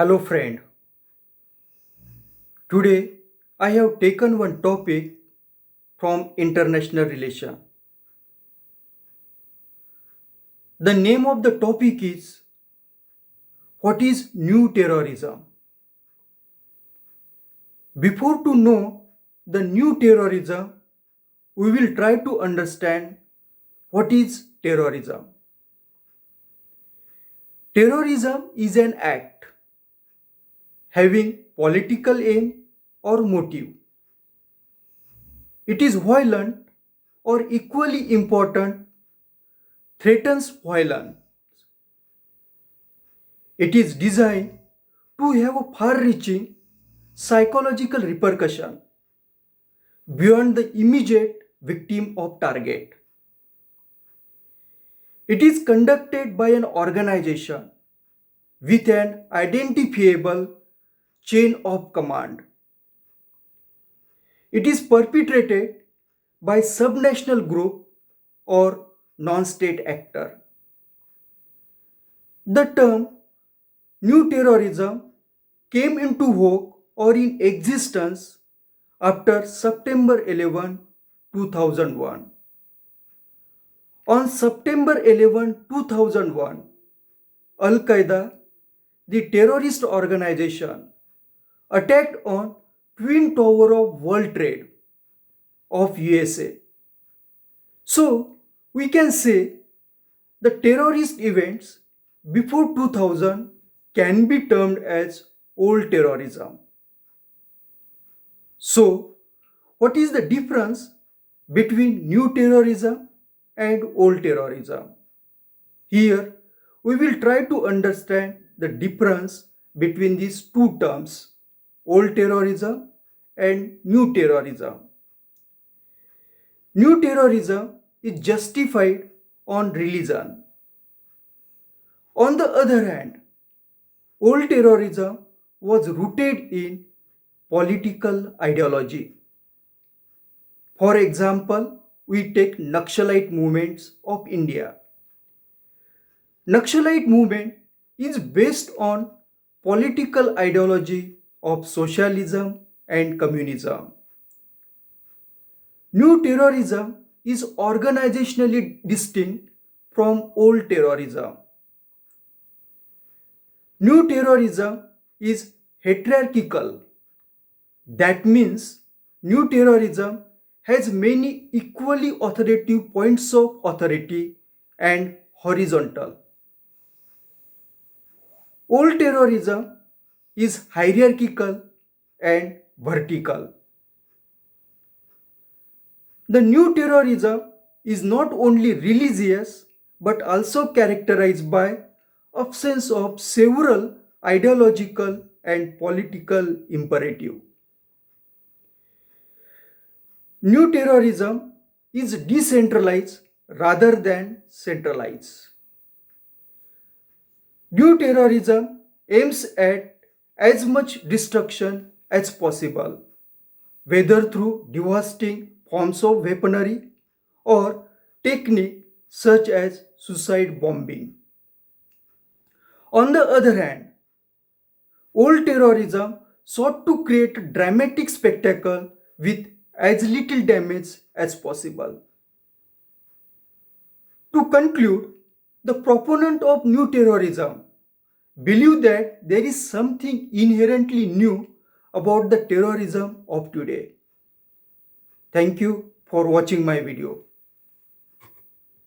Hello friend, today I have taken one topic from international relation. The name of the topic is what is new terrorism? Before to know the new terrorism, we will try to understand what is terrorism. Terrorism is an act having political aim or motive. It is violent or equally important threatens violence. It is designed to have a far-reaching psychological repercussion beyond the immediate victim of target. It is conducted by an organization with an identifiable chain of command. It is perpetrated by subnational group or non-state actor. The term new terrorism came into vogue or in existence after September 11, 2001. On September 11, 2001, Al-Qaeda, the terrorist organization, attacked on Twin Tower of World Trade of USA. So, we can say the terrorist events before 2000 can be termed as old terrorism. So, what is the difference between new terrorism and old terrorism? Here, we will try to understand the difference between these two terms, old terrorism and new terrorism. New terrorism is justified on religion. On the other hand, old terrorism was rooted in political ideology. For example, we take Naxalite movements of India. Naxalite movement is based on political ideology of socialism and communism. New terrorism is organizationally distinct from old terrorism. New terrorism is hierarchical. That means new terrorism has many equally authoritative points of authority and horizontal. Old terrorism is hierarchical and vertical. The new terrorism is not only religious but also characterized by absence of several ideological and political imperative. New terrorism is decentralized rather than centralized. New terrorism aims at as much destruction as possible, whether through devastating forms of weaponry or technique such as suicide bombing. On the other hand, old terrorism sought to create a dramatic spectacle with as little damage as possible. To conclude, the proponent of new terrorism believe that there is something inherently new about the terrorism of today. Thank you for watching my video.